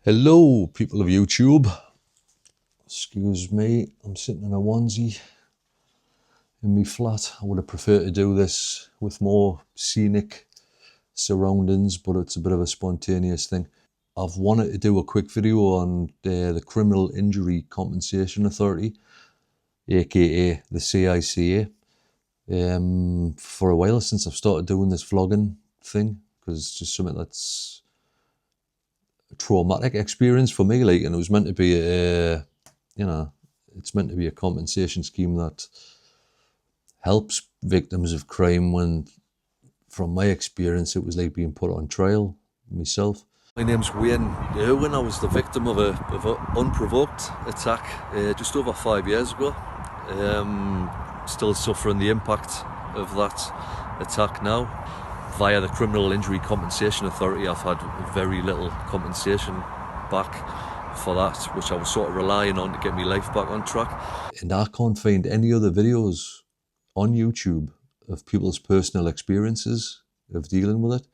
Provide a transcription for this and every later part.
Hello, people of YouTube. Excuse me, I'm sitting in a onesie in my flat. I would have preferred to do this with more scenic surroundings, but it's a bit of a spontaneous thing. I've wanted to do a quick video on the Criminal Injury Compensation Authority, aka the CICA, for a while since I've started doing this vlogging thing, because it's just something that's a traumatic experience for me, like, and it was meant to be it's meant to be a compensation scheme that helps victims of crime when, from my experience, it was like being put on trial myself. My name's Wayne Irwin. I was the victim of an unprovoked attack just over 5 years ago. Still suffering the impact of that attack now. Via the Criminal Injury Compensation Authority, I've had very little compensation back for that, which I was sort of relying on to get my life back on track. And I can't find any other videos on YouTube of people's personal experiences of dealing with it.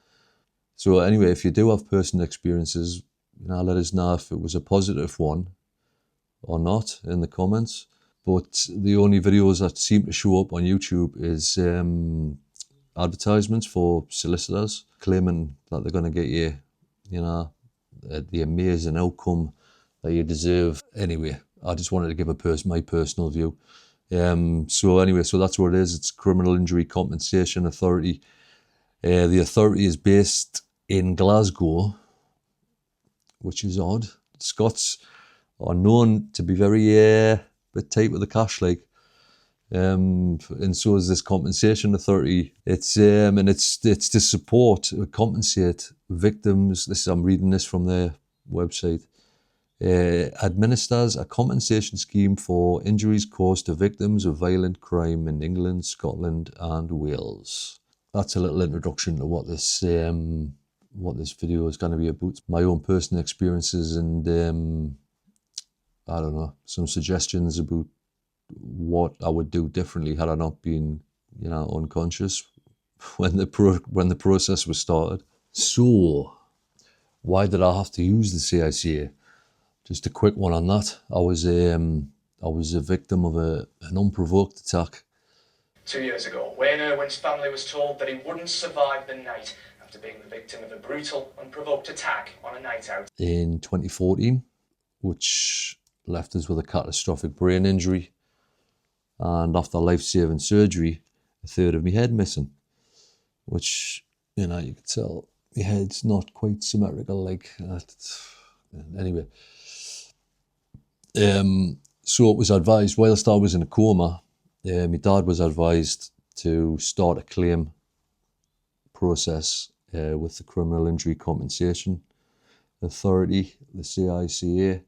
So anyway, if you do have personal experiences, let us know if it was a positive one or not in the comments. But the only videos that seem to show up on YouTube is advertisements for solicitors claiming that they're going to get you, the amazing outcome that you deserve. Anyway, I just wanted to give my personal view. So that's what it is. It's Criminal Injury Compensation Authority. The authority is based in Glasgow, which is odd. Scots are known to be very bit tight with the cash, like. And so is this compensation authority. It's to support, compensate victims. I'm reading this from their website. Administers a compensation scheme for injuries caused to victims of violent crime in England, Scotland, and Wales. That's a little introduction to what this video is going to be about. My own personal experiences and I don't know, some suggestions about what I would do differently had I not been, unconscious when the process was started. So, why did I have to use the CICA? Just a quick one on that. I was a victim of an unprovoked attack. 2 years ago, Wayne Irwin's family was told that he wouldn't survive the night after being the victim of a brutal, unprovoked attack on a night out. In 2014, which left us with a catastrophic brain injury. And after life-saving surgery, a third of my head missing, which, you could tell my head's not quite symmetrical like that. Anyway, so it was advised, whilst I was in a coma, my dad was advised to start a claim process with the Criminal Injury Compensation Authority, the CICA,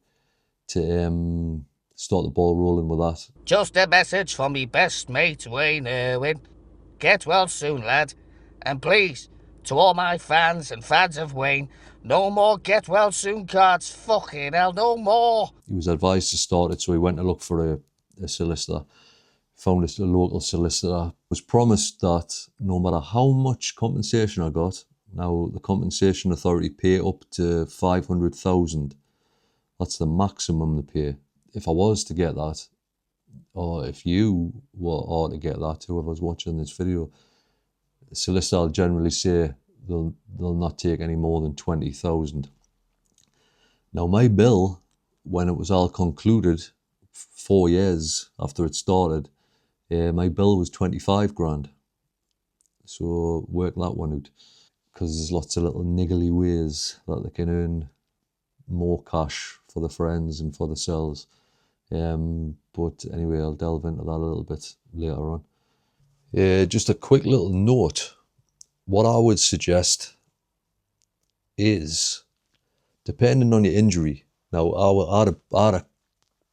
to start the ball rolling with that. Just a message from me best mate, Wayne Irwin. Get well soon, lad. And please, to all my fans and fans of Wayne, no more get well soon cards. Fucking hell, no more. He was advised to start it, so he went to look for a solicitor. Found a local solicitor. Was promised that no matter how much compensation I got, now the Compensation Authority pay up to 500,000. That's the maximum they pay. If I was to get that, or if you are to get that, whoever's watching this video, the solicitor will generally say they'll not take any more than 20,000. Now my bill, when it was all concluded, 4 years after it started, my bill was 25 grand. So work that one out, because there's lots of little niggly ways that they can earn more cash for the friends and for themselves. But anyway, I'll delve into that a little bit later on. Just a quick little note. What I would suggest is, depending on your injury. Now, I had a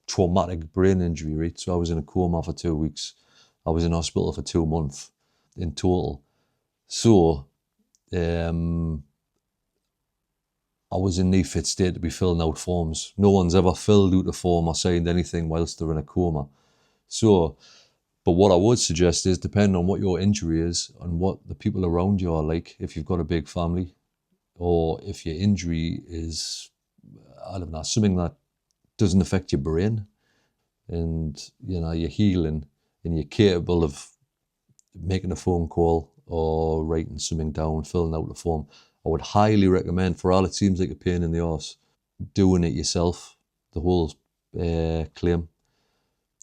traumatic brain injury, right? So I was in a coma for 2 weeks. I was in hospital for 2 months in total. So, I was in no fit state to be filling out forms. No one's ever filled out a form or signed anything whilst they're in a coma. So, but what I would suggest is, depending on what your injury is and what the people around you are like, if you've got a big family, or if your injury is, I don't know, something that doesn't affect your brain, and you're healing and you're capable of making a phone call or writing something down, filling out the form, I would highly recommend, for all it seems like a pain in the arse, doing it yourself, the whole claim,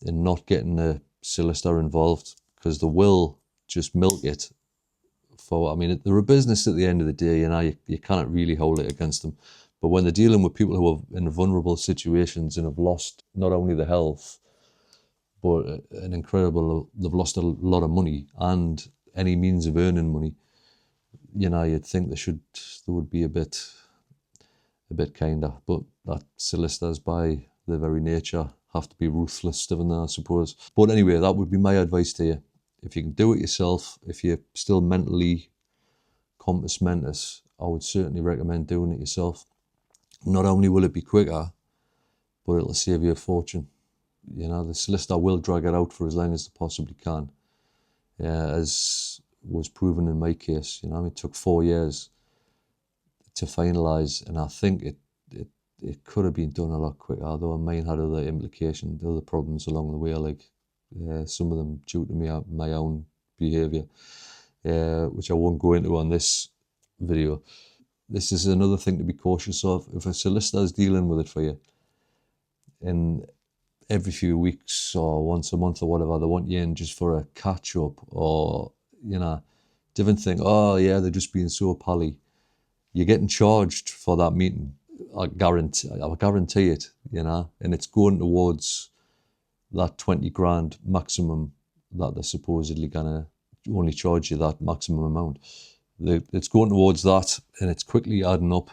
and not getting a solicitor involved, because they will just milk it. They're a business at the end of the day, you can't really hold it against them. But when they're dealing with people who are in vulnerable situations and have lost not only their health, but they've lost a lot of money and any means of earning money, you'd think they would be a bit kinder. But that solicitors, by their very nature, have to be ruthless, don't they, I suppose. But anyway, that would be my advice to you. If you can do it yourself, if you're still mentally compos mentis, I would certainly recommend doing it yourself. Not only will it be quicker, but it'll save you a fortune. The solicitor will drag it out for as long as they possibly can, as was proven in my case. It took 4 years to finalise, and I think it could have been done a lot quicker, although mine had other implications, other problems along the way, like some of them due to my own behaviour, which I won't go into on this video. This is another thing to be cautious of. If a solicitor is dealing with it for you, and every few weeks or once a month or whatever, they want you in just for a catch up or, different thing. Oh yeah, they're just being so pally. You're getting charged for that meeting. I guarantee it, and it's going towards that 20 grand maximum that they're supposedly gonna only charge you that maximum amount. It's going towards that, and it's quickly adding up,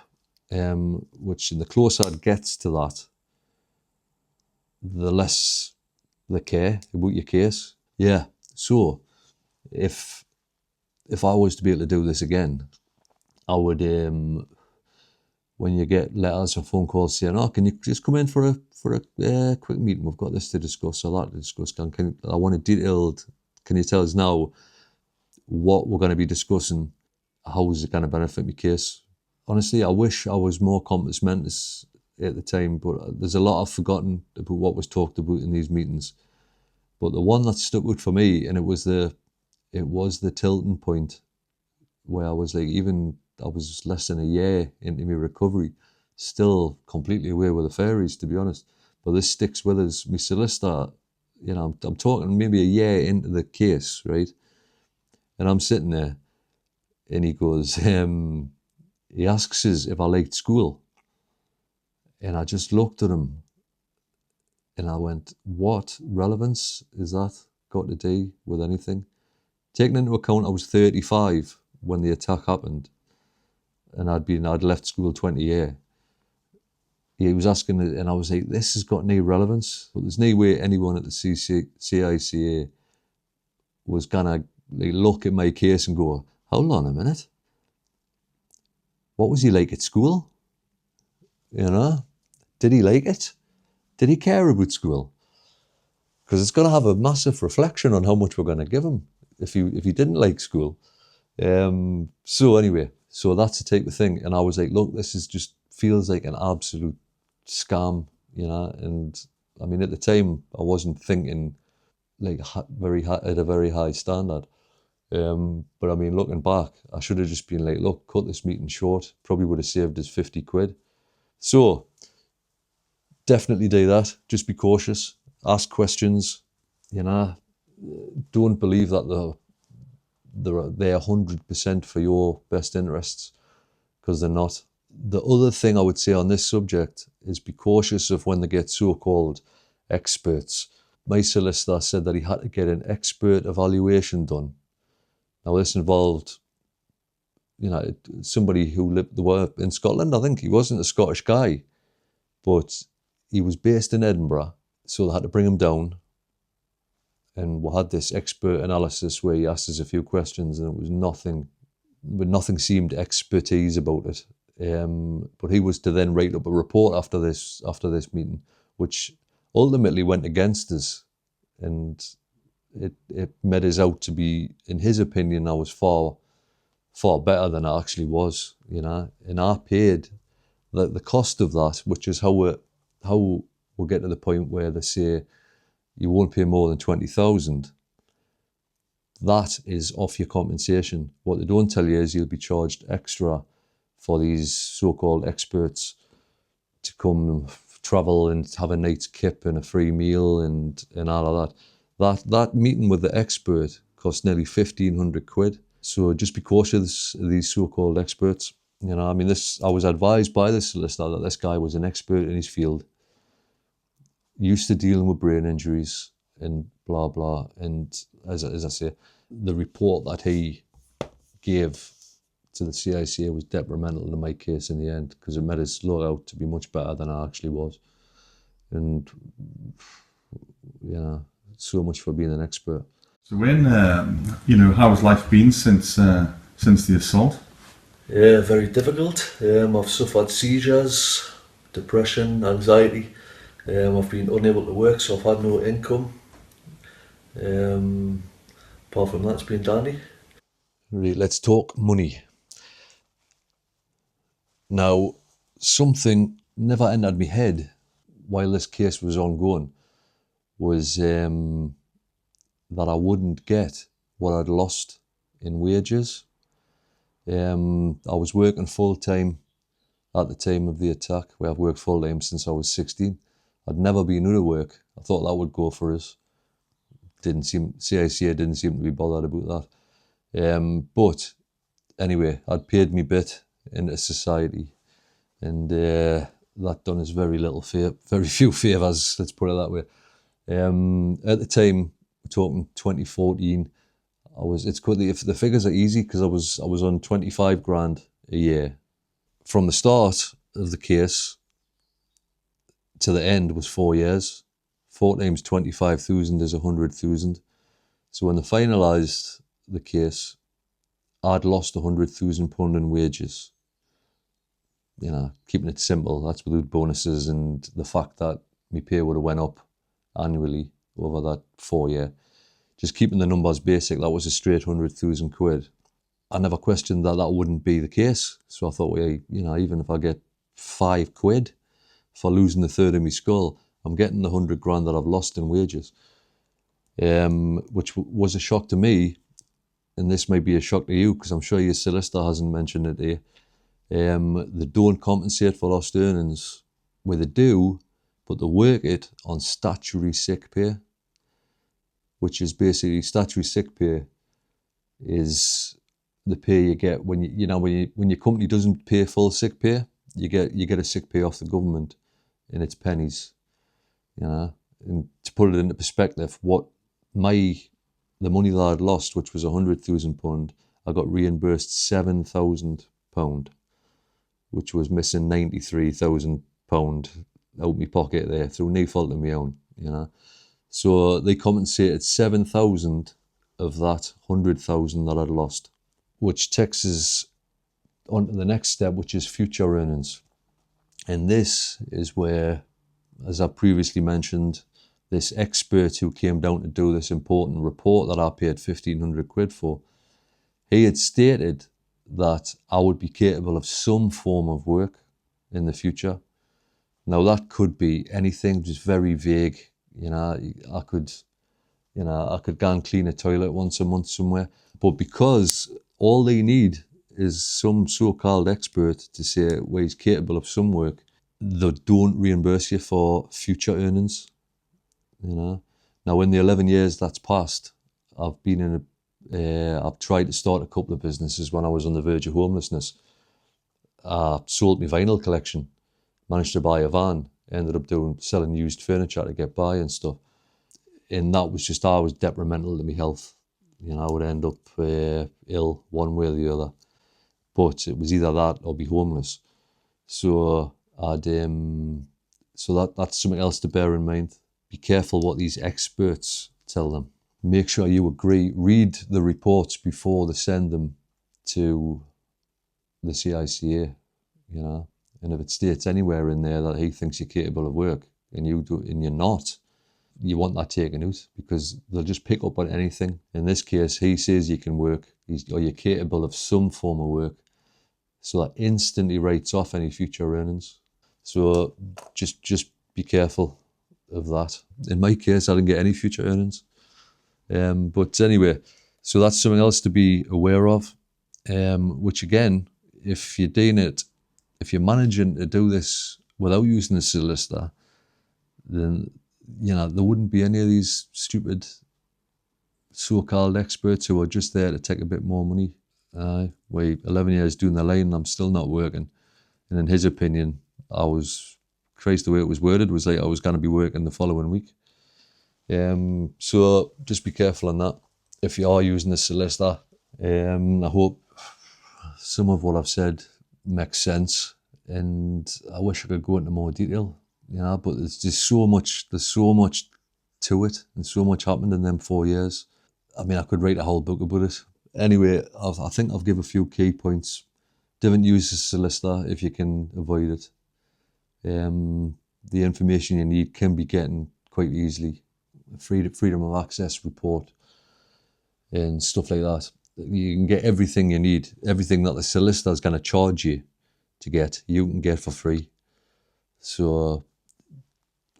which, the closer it gets to that, the less they care about your case. Yeah, so if I was to be able to do this again, I would, when you get letters or phone calls saying, oh, can you just come in for a quick meeting, we've got this to discuss or that to discuss, I want it detailed, can you tell us now what we're going to be discussing, how is it going to benefit my case? Honestly, I wish I was more compos mentis at the time, but there's a lot I've forgotten about what was talked about in these meetings. But the one that stuck out for me, and it was the tilting point, where I was like, I was less than a year into my recovery, still completely away with the fairies, to be honest. But this sticks with us. My solicitor, I'm talking maybe a year into the case, right? And I'm sitting there, and he goes, he asks us if I liked school. And I just looked at him and I went, what relevance is that got to do with anything? Taking into account I was 35 when the attack happened, and I'd left school 20 years. He was asking, and I was like, this has got no relevance. But there's no way anyone at the CICA was gonna look at my case and go, hold on a minute, what was he like at school? Did he like it? Did he care about school? Because it's going to have a massive reflection on how much we're going to give him if he didn't like school. So anyway, so that's the type of thing. And I was like, look, this is just feels like an absolute scam, And at the time, I wasn't thinking like at a very high standard. But looking back, I should have just been like, look, cut this meeting short. Probably would have saved us 50 quid. So definitely do that. Just be cautious. Ask questions. Don't believe that they're 100% for your best interests, because they're not. The other thing I would say on this subject is be cautious of when they get so-called experts. My solicitor said that he had to get an expert evaluation done. Now this involved, somebody who lived in Scotland. I think he wasn't a Scottish guy, but he was based in Edinburgh, so they had to bring him down. And we had this expert analysis where he asked us a few questions, and it was nothing seemed expertise about it. But he was to then write up a report after this meeting, which ultimately went against us, and it made us out to be, in his opinion, I was far better than I actually was, And I paid the cost of that, which is how we'll get to the point where they say you won't pay more than 20,000. That is off your compensation. What they don't tell you is you'll be charged extra for these so-called experts to come travel and have a night's kip and a free meal and all of that. That meeting with the expert cost nearly 1,500 quid. So just be cautious of these so-called experts. You know, I mean, I was advised by the solicitor that this guy was an expert in his field, used to dealing with brain injuries and blah, blah. And as I say, the report that he gave to the CICA was detrimental to my case in the end, because it made us look out to be much better than I actually was. And, you know, so much for being an expert. So when, how has life been since the assault? Yeah, very difficult. I've suffered seizures, depression, anxiety. I've been unable to work, so I've had no income. Apart from that, it's been dandy. Right, let's talk money. Now, something never entered my head while this case was ongoing was that I wouldn't get what I'd lost in wages. I was working full-time at the time of the attack. Well, I've worked full-time since I was 16. I'd never been out of work. I thought that would go for us. CICA didn't seem to be bothered about that. But anyway, I'd paid me bit into society, and that done us very few favours, let's put it that way. At the time, we're talking 2014, if the figures are easy, because I was on 25 grand a year. From the start of the case to the end was 4 years. 4 times 25,000 is 100,000. So when they finalised the case, I'd lost £100,000 in wages. You know, keeping it simple, that's without bonuses and the fact that my pay would have went up annually over that 4 year. Just keeping the numbers basic, that was a straight 100,000 quid. I never questioned that wouldn't be the case. So I thought, well, you know, even if I get 5 quid for losing a third of my skull, I'm getting the 100 grand that I've lost in wages. Which was a shock to me, and this may be a shock to you, because I'm sure your solicitor hasn't mentioned it here. They don't compensate for lost earnings. Well, they do, but they work it on statutory sick pay, which is basically statutory sick pay is the pay you get when your company doesn't pay full sick pay, you get a sick pay off the government, and it's pennies. You know, and to put it into perspective, the money that I'd lost, which was £100,000, I got reimbursed £7,000, which was missing £93,000 out my pocket there through no fault of my own. You know, so they compensated 7,000 of that 100,000 that I'd lost, which takes us on to the next step, which is future earnings. And this is where, as I previously mentioned, this expert who came down to do this important report that I paid 1,500 quid for, he had stated that I would be capable of some form of work in the future. Now that could be anything, just very vague. You know, I could go and clean a toilet once a month somewhere. But because all they need is some so-called expert to say, well, he's capable of some work, they don't reimburse you for future earnings. You know, now in the 11 years that's passed, I've tried to start a couple of businesses when I was on the verge of homelessness. I sold my vinyl collection, managed to buy a van, ended up selling used furniture to get by and stuff. And that was just always detrimental to my health. You know, I would end up ill one way or the other. But it was either that or be homeless. So that's something else to bear in mind. Be careful what these experts tell them. Make sure you agree. Read the reports before they send them to the CICA, you know. And if it states anywhere in there that he thinks you're capable of work and you're not, you want that taken out, because they'll just pick up on anything. In this case, he says you can work, or you're capable of some form of work. So that instantly writes off any future earnings. So just be careful of that. In my case, I didn't get any future earnings. But anyway, so that's something else to be aware of. Which again, if you're doing it, if you're managing to do this without using a solicitor, then there wouldn't be any of these stupid so-called experts who are just there to take a bit more money. Wait, 11 years doing the line and I'm still not working. And in his opinion, Christ, the way it was worded was like I was going to be working the following week. So just be careful on that. If you are using a solicitor, I hope some of what I've said makes sense. And I wish I could go into more detail, but there's just so much to it and so much happened in them 4 years. I mean, I could write a whole book about it. Anyway, I think I've given a few key points. Don't use a solicitor if you can avoid it. The information you need can be getting quite easily. Freedom of access report and stuff like that. You can get everything you need. Everything that the solicitor is going to charge you to get, you can get for free. So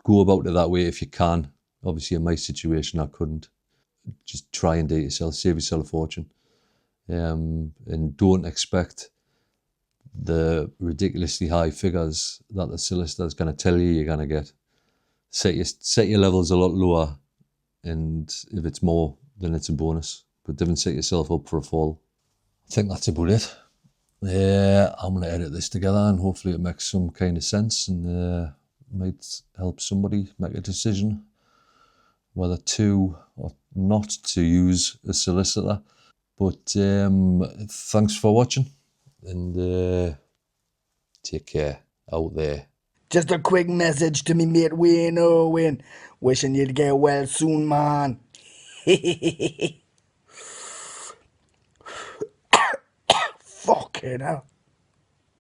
go about it that way if you can. Obviously, in my situation, I couldn't. Just try and do it yourself, save yourself a fortune. And don't expect the ridiculously high figures that the solicitor is going to tell you you're going to get. Set your levels a lot lower, and if it's more, then it's a bonus. But don't set yourself up for a fall. I think that's about it. I'm going to edit this together and hopefully it makes some kind of sense and might help somebody make a decision whether to or not to use a solicitor. But thanks for watching and take care out there. Just a quick message to me mate Wayne Owen. Wishing you'd get well soon, man. Fucking hell.